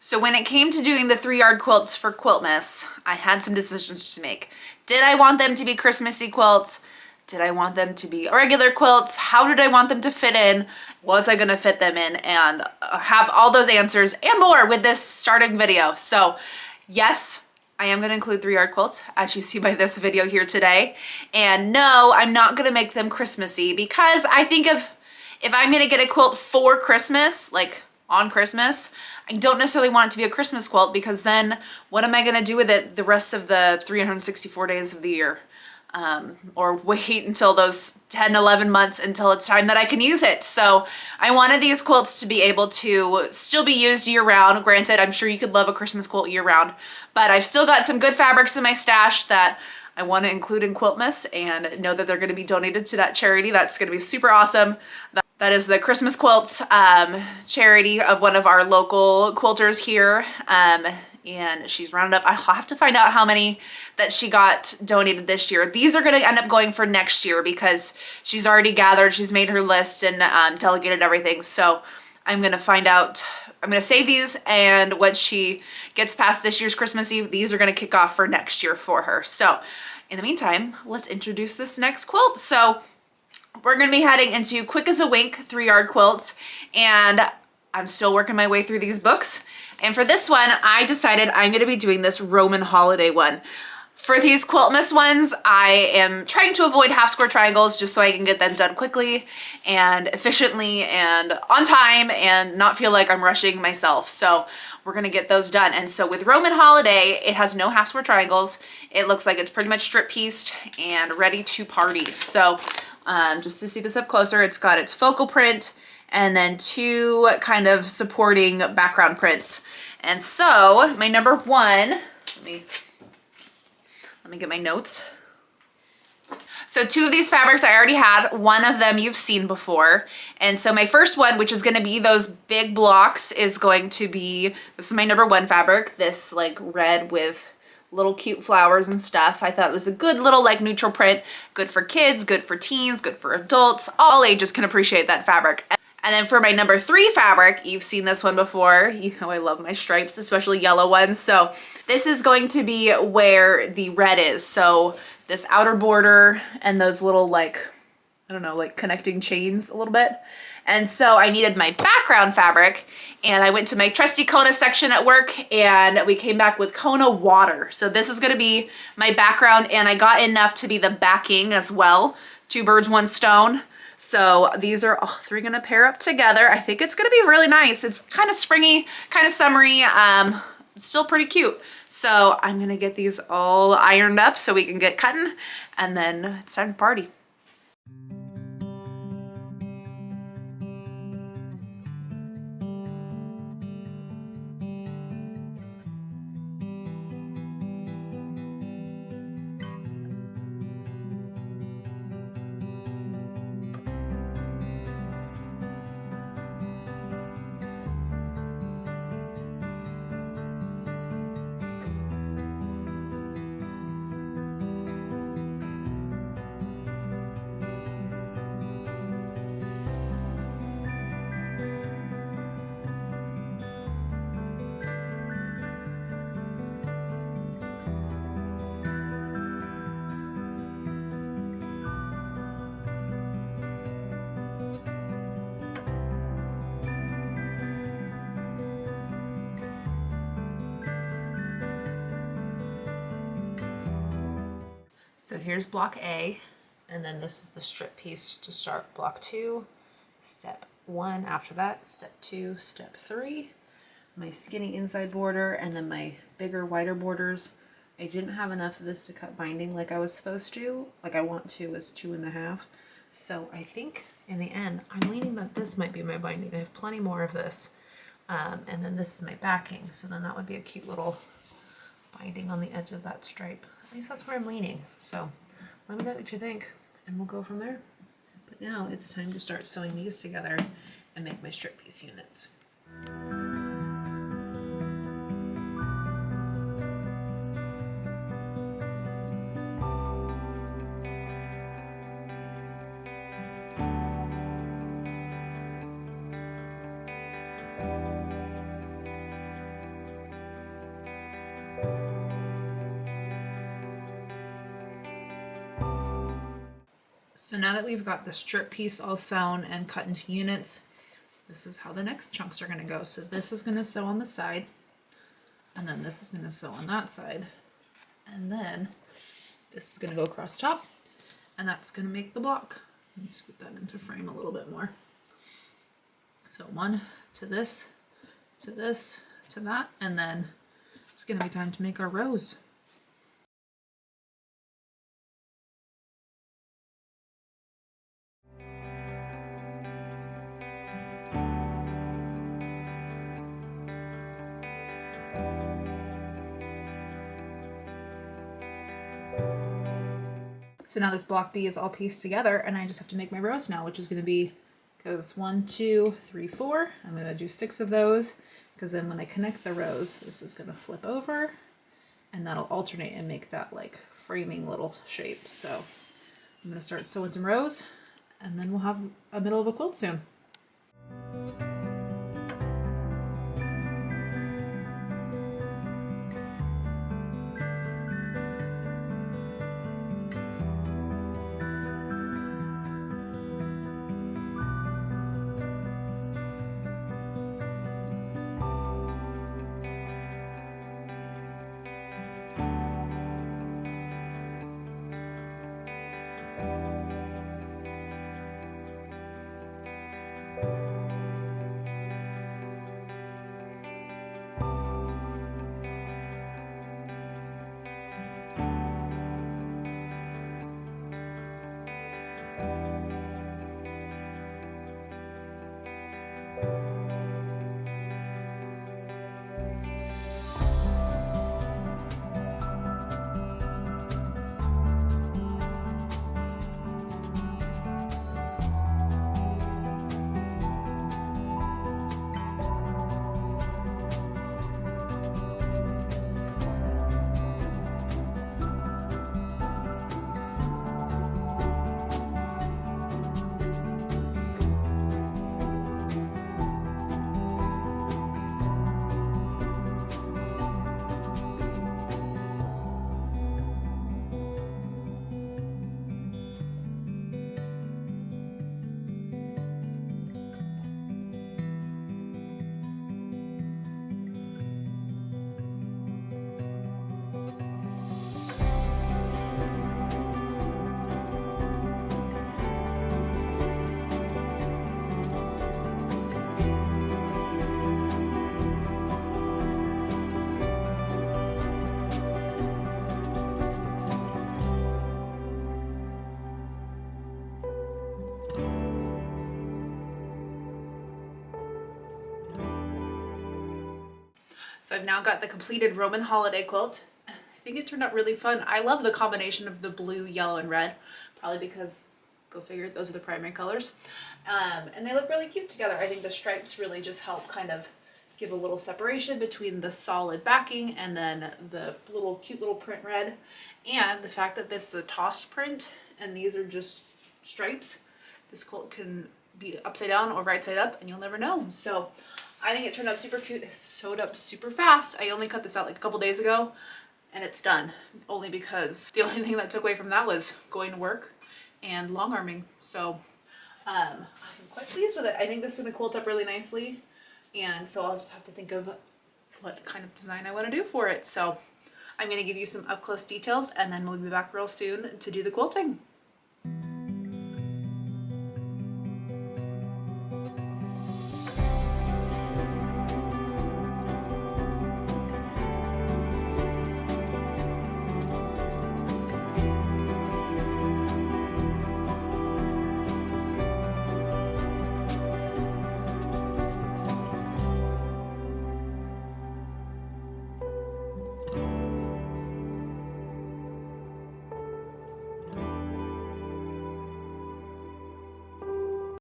So when it came to doing the 3-yard quilts for Quiltmas, I had some decisions to make. Did I want them to be Christmassy quilts? Did I want them to be regular quilts? How did I want them to fit in? Was I gonna fit them in? And have all those answers and more with this starting video. So yes, I am gonna include 3-yard quilts, as you see by this video here today. And no, I'm not gonna make them Christmassy, because I think if I'm gonna get a quilt for Christmas, like on Christmas, I don't necessarily want it to be a Christmas quilt, because then what am I gonna do with it the rest of the 364 days of the year? Or wait until those 10, 11 months until it's time that I can use it. So I wanted these quilts to be able to still be used year round. Granted, I'm sure you could love a Christmas quilt year round, but I've still got some good fabrics in my stash that I want to include in Quiltmas, and know that they're going to be donated to that charity. That's going to be super awesome. That is the Christmas Quilts charity of one of our local quilters here. And she's rounded up, I'll have to find out how many that she got donated this year. These are gonna end up going for next year, because she's already gathered, she's made her list and delegated everything. So I'm gonna find out, I'm gonna save these, and once she gets past this year's Christmas Eve, these are gonna kick off for next year for her. So in the meantime, let's introduce this next quilt. So we're gonna be heading into Quick as a Wink 3-yard quilts, and I'm still working my way through these books. And for this one, I decided I'm gonna be doing this Roman holiday one. For these Quiltmas ones, I am trying to avoid half square triangles just so I can get them done quickly and efficiently and on time and not feel like I'm rushing myself. So we're gonna get those done. And so with Roman holiday, it has no half square triangles. It looks like it's pretty much strip pieced and ready to party. So just to see this up closer, it's got its focal print and then 2 kind of supporting background prints. And so my number 1, let me get my notes. So 2 of these fabrics I already had. One of them you've seen before. And so my first one, which is gonna be those big blocks, is going to be, this is my number 1 fabric, this like red with little cute flowers and stuff. I thought it was a good little like neutral print, good for kids, good for teens, good for adults. All ages can appreciate that fabric. And then for my number 3 fabric, you've seen this one before. You know I love my stripes, especially yellow ones. So this is going to be where the red is. So this outer border and those little like, I don't know, like connecting chains a little bit. And so I needed my background fabric, and I went to my trusty Kona section at work, and we came back with Kona water. So this is gonna be my background, and I got enough to be the backing as well. 2 birds, 1 stone. So these are all 3 gonna pair up together. I think it's gonna be really nice. It's kind of springy, kind of summery, still pretty cute. So I'm gonna get these all ironed up so we can get cutting, and then it's time to party. So here's block A, and then this is the strip piece to start block 2, step 1 after that, step 2, step 3, my skinny inside border, and then my bigger, wider borders. I didn't have enough of this to cut binding like I was supposed to, like I want to, is 2.5. So I think in the end, I'm leaning that this might be my binding. I have plenty more of this. And then this is my backing. So then that would be a cute little binding on the edge of that stripe. At least that's where I'm leaning. So let me know what you think, and we'll go from there. But now it's time to start sewing these together and make my strip piece units. So now that we've got the strip piece all sewn and cut into units, this is how the next chunks are going to go. So this is going to sew on the side, and then this is going to sew on that side, and then this is going to go across top, and that's going to make the block. Let me scoot that into frame a little bit more. So one to this, to this, to that, and then it's going to be time to make our rows. So now this block B is all pieced together, and I just have to make my rows now, which is going to be, goes 1, 2, 3, 4. I'm going to do 6 of those, because then when I connect the rows, this is going to flip over, and that'll alternate and make that like framing little shape. So I'm going to start sewing some rows, and then we'll have a middle of a quilt soon. So I've now got the completed Roman holiday quilt. I think it turned out really fun. I love the combination of the blue, yellow, and red, probably because, go figure, those are the primary colors. And they look really cute together. I think the stripes really just help kind of give a little separation between the solid backing and then the little cute little print red. And the fact that this is a tossed print and these are just stripes, this quilt can be upside down or right side up and you'll never know. So I think it turned out super cute. It's sewed up super fast. I only cut this out like a couple days ago and it's done. Only because the only thing that took away from that was going to work and long arming. So I'm quite pleased with it. I think this is gonna quilt up really nicely. And so I'll just have to think of what kind of design I want to do for it. So I'm gonna give you some up close details and then we'll be back real soon to do the quilting.